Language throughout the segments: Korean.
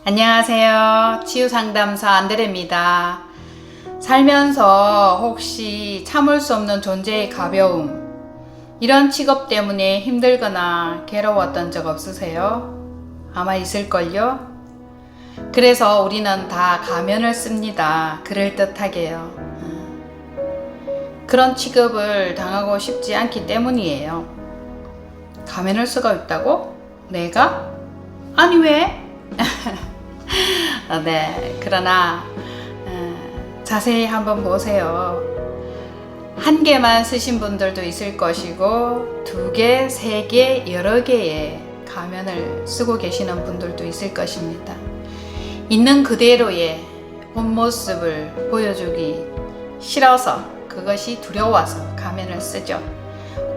안녕하세요. 치유상담사 안드레입니다. 살면서 혹시 참을 수 없는 존재의 가벼움, 이런 직업 때문에 힘들거나 괴로웠던 적 없으세요? 아마 있을걸요? 그래서 우리는 다 가면을 씁니다. 그럴듯하게요. 그런 취급을 당하고 싶지 않기 때문이에요. 가면을 쓰고 있다고? 내가? 아니 왜? 네, 그러나 자세히 한번 보세요. 한 개만 쓰신 분들도 있을 것이고, 두 개, 세 개, 여러 개의 가면을 쓰고 계시는 분들도 있을 것입니다. 있는 그대로의 본 모습을 보여주기 싫어서, 그것이 두려워서 가면을 쓰죠.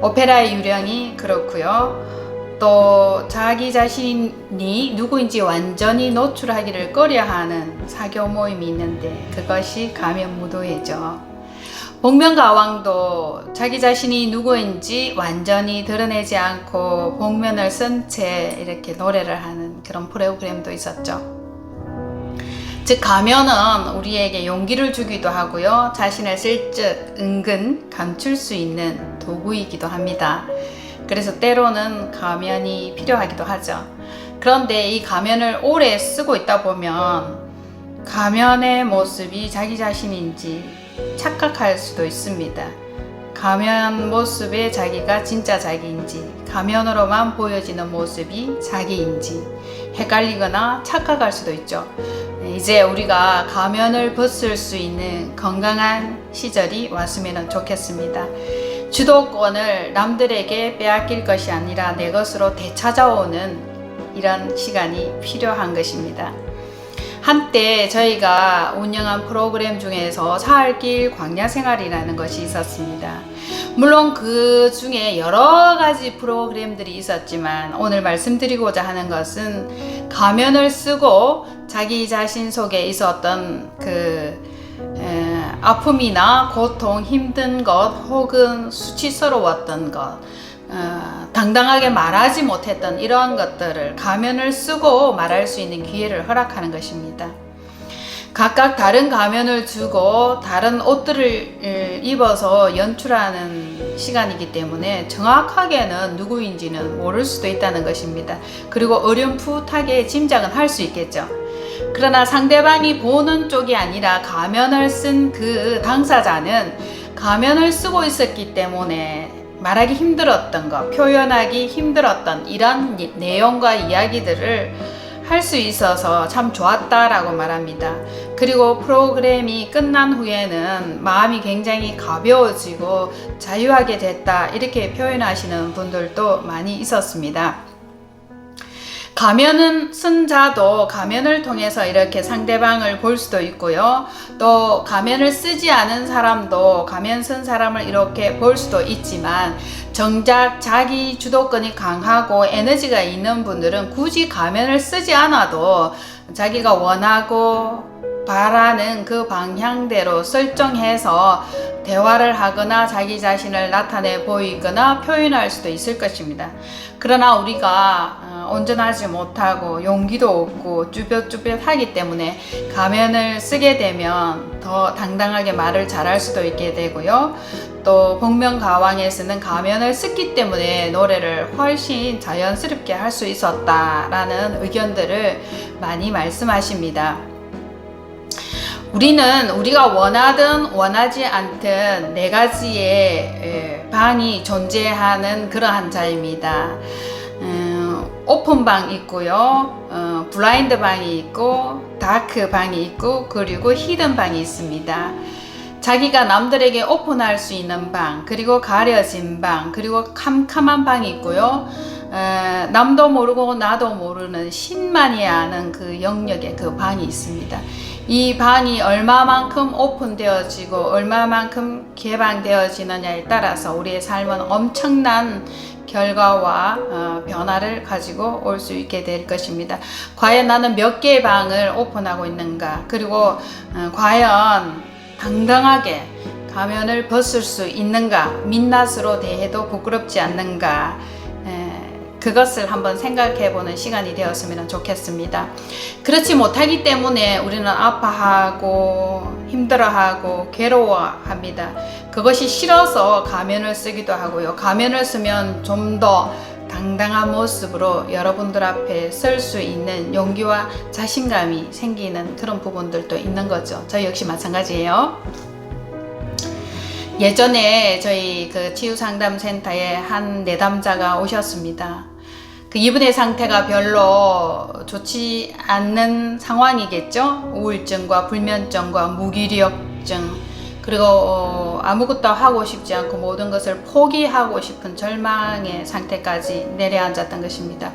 오페라의 유령이 그렇고요. 또 자기 자신이 누구인지 완전히 노출하기를 꺼려하는 사교 모임이 있는데, 그것이 가면무도회죠. 복면가왕도 자기 자신이 누구인지 완전히 드러내지 않고 복면을 쓴 채 이렇게 노래를 하는 그런 프로그램도 있었죠. 즉, 가면은 우리에게 용기를 주기도 하고요, 자신을 슬쩍 은근 감출 수 있는 도구이기도 합니다. 그래서 때로는 가면이 필요하기도 하죠. 그런데 이 가면을 오래 쓰고 있다 보면 가면의 모습이 자기 자신인지 착각할 수도 있습니다. 가면 모습에 자기가 진짜 자기인지, 가면으로만 보여지는 모습이 자기인지 헷갈리거나 착각할 수도 있죠. 이제 우리가 가면을 벗을 수 있는 건강한 시절이 왔으면 좋겠습니다. 주도권을 남들에게 빼앗길 것이 아니라 내 것으로 되찾아오는 이런 시간이 필요한 것입니다. 한때 저희가 운영한 프로그램 중에서 사흘길 광야생활이라는 것이 있었습니다. 물론 그 중에 여러 가지 프로그램들이 있었지만, 오늘 말씀드리고자 하는 것은 가면을 쓰고 자기 자신 속에 있었던 아픔이나 고통, 힘든 것, 혹은 수치스러웠던 것, 당당하게 말하지 못했던 이러한 것들을 가면을 쓰고 말할 수 있는 기회를 허락하는 것입니다. 각각 다른 가면을 주고 다른 옷들을 입어서 연출하는 시간이기 때문에 정확하게는 누구인지는 모를 수도 있다는 것입니다. 그리고 어렴풋하게 짐작은 할 수 있겠죠. 그러나 상대방이 보는 쪽이 아니라 가면을 쓴 그 당사자는 가면을 쓰고 있었기 때문에 말하기 힘들었던 것, 표현하기 힘들었던 이런 내용과 이야기들을 할 수 있어서 참 좋았다라고 말합니다. 그리고 프로그램이 끝난 후에는 마음이 굉장히 가벼워지고 자유하게 됐다, 이렇게 표현하시는 분들도 많이 있었습니다. 가면은 쓴 자도 가면을 통해서 이렇게 상대방을 볼 수도 있고요, 또 가면을 쓰지 않은 사람도 가면 쓴 사람을 이렇게 볼 수도 있지만, 정작 자기 주도권이 강하고 에너지가 있는 분들은 굳이 가면을 쓰지 않아도 자기가 원하고 바라는 그 방향대로 설정해서 대화를 하거나 자기 자신을 나타내 보이거나 표현할 수도 있을 것입니다. 그러나 우리가 온전하지 못하고 용기도 없고 쭈뼛쭈뼛하기 때문에 가면을 쓰게 되면 더 당당하게 말을 잘할 수도 있게 되고요, 또 복면가왕에서는 가면을 썼기 때문에 노래를 훨씬 자연스럽게 할 수 있었다라는 의견들을 많이 말씀하십니다. 우리는 우리가 원하든 원하지 않든 네 가지의 방이 존재하는 그러한 자입니다. 오픈 방이 있고요, 블라인드 방이 있고, 다크 방이 있고, 그리고 히든 방이 있습니다. 자기가 남들에게 오픈할 수 있는 방, 그리고 가려진 방, 그리고 캄캄한 방이 있고요, 남도 모르고 나도 모르는 신만이 아는 그 영역의 그 방이 있습니다. 이 방이 얼마만큼 오픈되어지고 얼마만큼 개방되어지느냐에 따라서 우리의 삶은 엄청난 결과와 변화를 가지고 올 수 있게 될 것입니다. 과연 나는 몇 개의 방을 오픈하고 있는가, 그리고 과연 당당하게 가면을 벗을 수 있는가, 민낯으로 대해도 부끄럽지 않는가, 그것을 한번 생각해보는 시간이 되었으면 좋겠습니다. 그렇지 못하기 때문에 우리는 아파하고 힘들어하고 괴로워합니다. 그것이 싫어서 가면을 쓰기도 하고요. 가면을 쓰면 좀 더 당당한 모습으로 여러분들 앞에 설 수 있는 용기와 자신감이 생기는 그런 부분들도 있는 거죠. 저 역시 마찬가지예요. 예전에 저희 그 치유상담센터에 한 내담자가 오셨습니다. 그 이분의 상태가 별로 좋지 않는 상황이겠죠. 우울증과 불면증과 무기력증, 그리고 아무것도 하고 싶지 않고 모든 것을 포기하고 싶은 절망의 상태까지 내려앉았던 것입니다.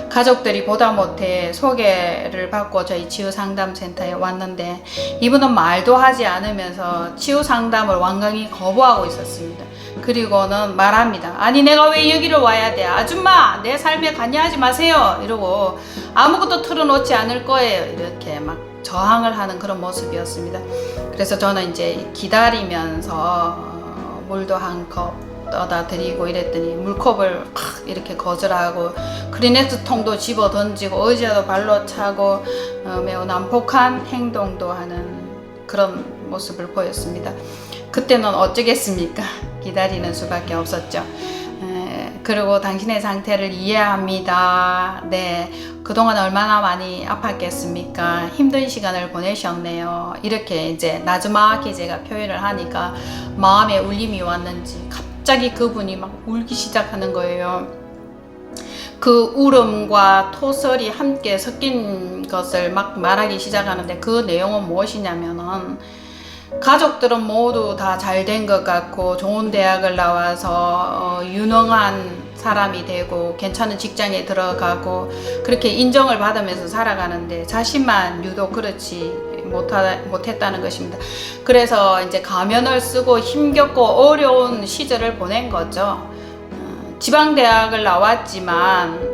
가족들이 보다 못해 소개를 받고 저희 치유상담센터에 왔는데 이분은 말도 하지 않으면서 치유상담을 완강히 거부하고 있었습니다. 그리고는 말합니다. 아니 내가 왜 여기를 와야 돼? 아줌마 내 삶에 관여하지 마세요. 이러고 아무것도 틀어놓지 않을 거예요. 이렇게 막 저항을 하는 그런 모습이었습니다. 그래서 저는 이제 기다리면서 물도 한 컵 떠다 드리고 이랬더니 물컵을 이렇게 거절하고 크리넥스 통도 집어 던지고 의자도 발로 차고 매우 난폭한 행동도 하는 그런 모습을 보였습니다. 그때는 어쩌겠습니까? 기다리는 수밖에 없었죠. 그리고 당신의 상태를 이해합니다. 네, 그동안 얼마나 많이 아팠겠습니까? 힘든 시간을 보내셨네요. 이렇게 이제 나즈막히 제가 표현을 하니까 마음에 울림이 왔는지 갑자기 그분이 막 울기 시작하는 거예요. 그 울음과 토설이 함께 섞인 것을 막 말하기 시작하는데 그 내용은 무엇이냐면은 가족들은 모두 다 잘 된 것 같고 좋은 대학을 나와서 유능한 사람이 되고 괜찮은 직장에 들어가고 그렇게 인정을 받으면서 살아가는데 자신만 유독 그렇지 못했다는 것입니다. 그래서 이제 가면을 쓰고 힘겹고 어려운 시절을 보낸 거죠. 지방대학을 나왔지만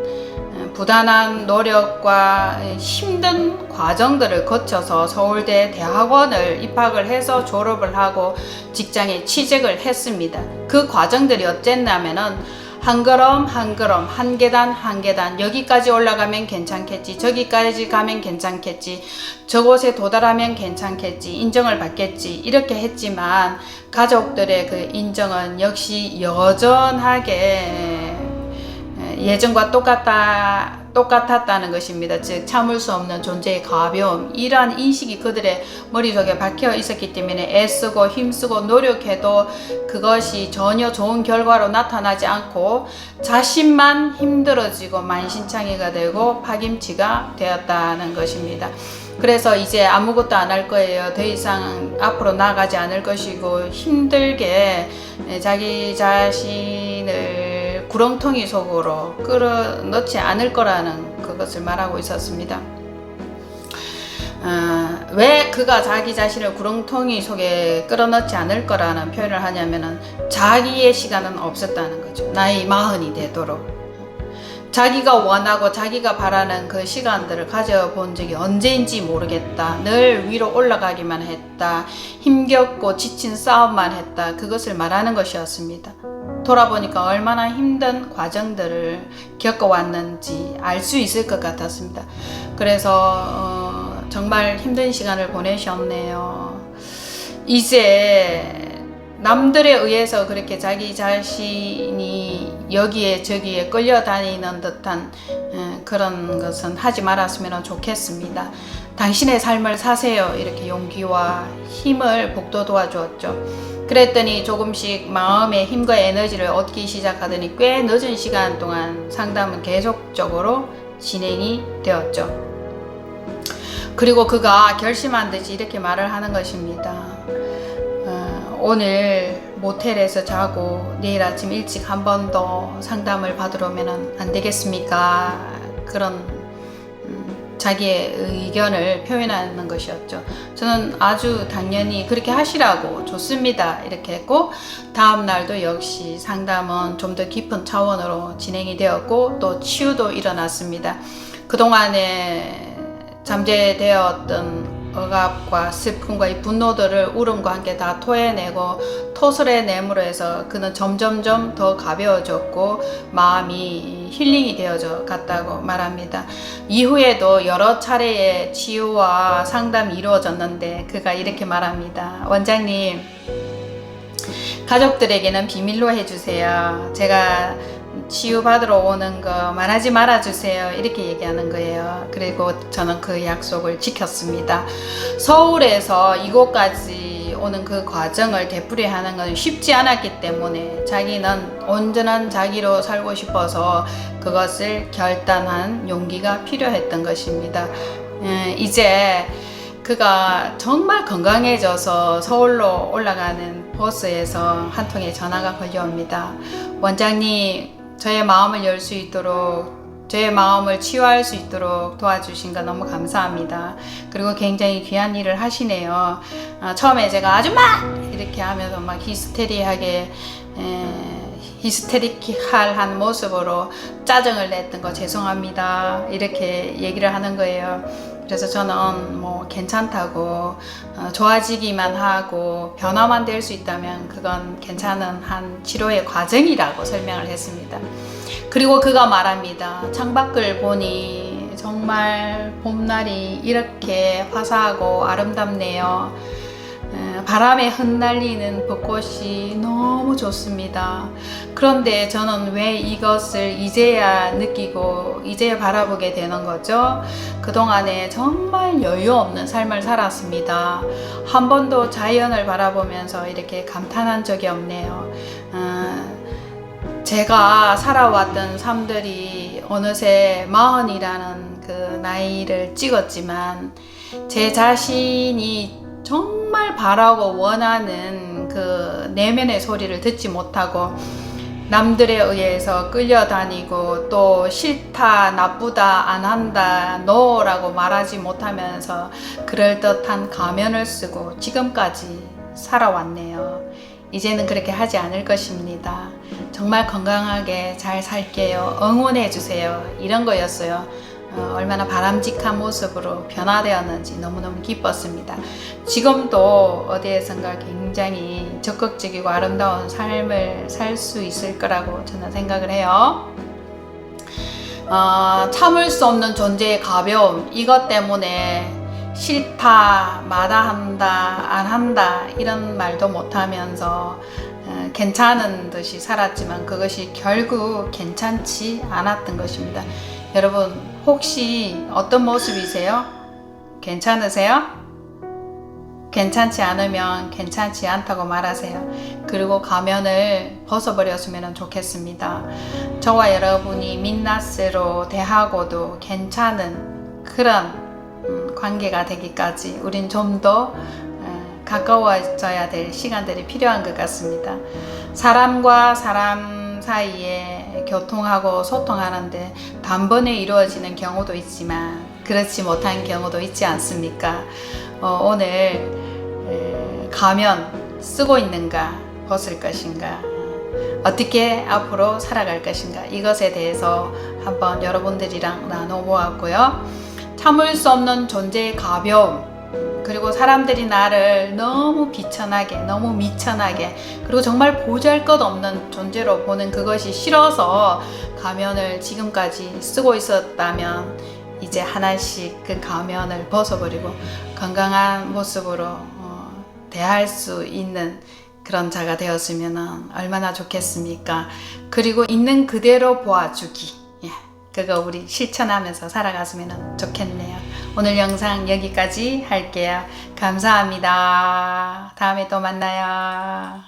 부단한 노력과 힘든 과정들을 거쳐서 서울대 대학원을 입학을 해서 졸업을 하고 직장에 취직을 했습니다. 그 과정들이 어쨌냐면은 한 걸음 한 걸음, 한 계단 한 계단, 여기까지 올라가면 괜찮겠지, 저기까지 가면 괜찮겠지, 저곳에 도달하면 괜찮겠지, 인정을 받겠지, 이렇게 했지만 가족들의 그 인정은 역시 여전하게 예전과 똑같았다는 것입니다. 즉 참을 수 없는 존재의 가벼움, 이러한 인식이 그들의 머릿속에 박혀 있었기 때문에 애쓰고 힘쓰고 노력해도 그것이 전혀 좋은 결과로 나타나지 않고 자신만 힘들어지고 만신창이가 되고 파김치가 되었다는 것입니다. 그래서 이제 아무것도 안 할 거예요. 더 이상 앞으로 나가지 않을 것이고 힘들게 자기 자신을 구렁텅이 속으로 끌어넣지 않을 거라는 그것을 말하고 있었습니다. 왜 그가 자기 자신을 구렁텅이 속에 끌어넣지 않을 거라는 표현을 하냐면은 자기의 시간은 없었다는 거죠. 나이 40이 되도록 자기가 원하고 자기가 바라는 그 시간들을 가져본 적이 언제인지 모르겠다. 늘 위로 올라가기만 했다. 힘겹고 지친 싸움만 했다. 그것을 말하는 것이었습니다. 돌아보니까 얼마나 힘든 과정들을 겪어왔는지 알 수 있을 것 같았습니다. 그래서 정말 힘든 시간을 보내셨네요. 이제 남들에 의해서 그렇게 자기 자신이 여기에 저기에 끌려다니는 듯한 그런 것은 하지 말았으면 좋겠습니다. 당신의 삶을 사세요. 이렇게 용기와 힘을 복도 도와주었죠. 그랬더니 조금씩 마음의 힘과 에너지를 얻기 시작하더니 꽤 늦은 시간 동안 상담은 계속적으로 진행이 되었죠. 그리고 그가 결심한 듯이 이렇게 말을 하는 것입니다. 오늘 모텔에서 자고 내일 아침 일찍 한 번 더 상담을 받으러 오면 안 되겠습니까? 그런 자기의 의견을 표현하는 것이었죠. 저는 아주 당연히 그렇게 하시라고 좋습니다 이렇게 했고, 다음 날도 역시 상담은 좀 더 깊은 차원으로 진행이 되었고 또 치유도 일어났습니다. 그동안에 잠재되었던 억압과 슬픔과 이 분노들을 울음과 함께 다 토해내고 토설해 내므로 해서 그는 점점점 더 가벼워졌고 마음이 힐링이 되어져 갔다고 말합니다. 이후에도 여러 차례의 치유와 상담이 이루어졌는데 그가 이렇게 말합니다. 원장님, 가족들에게는 비밀로 해주세요. 제가 치유받으러 오는 거 말하지 말아주세요. 이렇게 얘기하는 거예요. 그리고 저는 그 약속을 지켰습니다. 서울에서 이곳까지 오는 그 과정을 되풀이하는 건 쉽지 않았기 때문에 자기는 온전한 자기로 살고 싶어서 그것을 결단한 용기가 필요했던 것입니다. 이제 그가 정말 건강해져서 서울로 올라가는 버스에서 한 통의 전화가 걸려옵니다. 원장님, 저의 마음을 열 수 있도록, 저의 마음을 치유할 수 있도록 도와주신 거 너무 감사합니다. 그리고 굉장히 귀한 일을 하시네요. 처음에 제가 아줌마! 이렇게 하면서 막 히스테릭한 모습으로 짜증을 냈던 거 죄송합니다. 이렇게 얘기를 하는 거예요. 그래서 저는 뭐 괜찮다고, 좋아지기만 하고 변화만 될 수 있다면 그건 괜찮은 한 치료의 과정이라고 설명을 했습니다. 그리고 그가 말합니다. 창밖을 보니 정말 봄날이 이렇게 화사하고 아름답네요. 바람에 흩날리는 벚꽃이 너무 좋습니다. 그런데 저는 왜 이것을 이제야 느끼고 이제야 바라보게 되는 거죠? 그동안에 정말 여유 없는 삶을 살았습니다. 한 번도 자연을 바라보면서 이렇게 감탄한 적이 없네요. 제가 살아왔던 삶들이 어느새 40이라는 그 나이를 찍었지만 제 자신이 정말 바라고 원하는 그 내면의 소리를 듣지 못하고 남들에 의해서 끌려다니고 또 싫다, 나쁘다, 안 한다, 노라고 말하지 못하면서 그럴듯한 가면을 쓰고 지금까지 살아왔네요. 이제는 그렇게 하지 않을 것입니다. 정말 건강하게 잘 살게요. 응원해 주세요. 이런 거였어요. 얼마나 바람직한 모습으로 변화되었는지 너무너무 기뻤습니다. 지금도 어디에선가 굉장히 적극적이고 아름다운 삶을 살 수 있을 거라고 저는 생각을 해요. 참을 수 없는 존재의 가벼움, 이것 때문에 싫다, 마다한다, 안 한다 이런 말도 못하면서 괜찮은 듯이 살았지만 그것이 결국 괜찮지 않았던 것입니다. 여러분, 혹시 어떤 모습이세요? 괜찮으세요? 괜찮지 않으면 괜찮지 않다고 말하세요. 그리고 가면을 벗어버렸으면 좋겠습니다. 저와 여러분이 민낯으로 대하고도 괜찮은 그런 관계가 되기까지 우린 좀 더 가까워져야 될 시간들이 필요한 것 같습니다. 사람과 사람 사이에 교통하고 소통하는데 단번에 이루어지는 경우도 있지만 그렇지 못한 경우도 있지 않습니까? 오늘 가면 쓰고 있는가, 벗을 것인가, 어떻게 앞으로 살아갈 것인가, 이것에 대해서 한번 여러분들이랑 나눠보았고요. 참을 수 없는 존재의 가벼움, 그리고 사람들이 나를 너무 비천하게, 너무 미천하게, 그리고 정말 보잘것없는 존재로 보는 그것이 싫어서 가면을 지금까지 쓰고 있었다면 이제 하나씩 그 가면을 벗어버리고 건강한 모습으로 대할 수 있는 그런 자가 되었으면 얼마나 좋겠습니까? 그리고 있는 그대로 보아주기, 그거 우리 실천하면서 살아갔으면 좋겠네요. 오늘 영상 여기까지 할게요. 감사합니다. 다음에 또 만나요.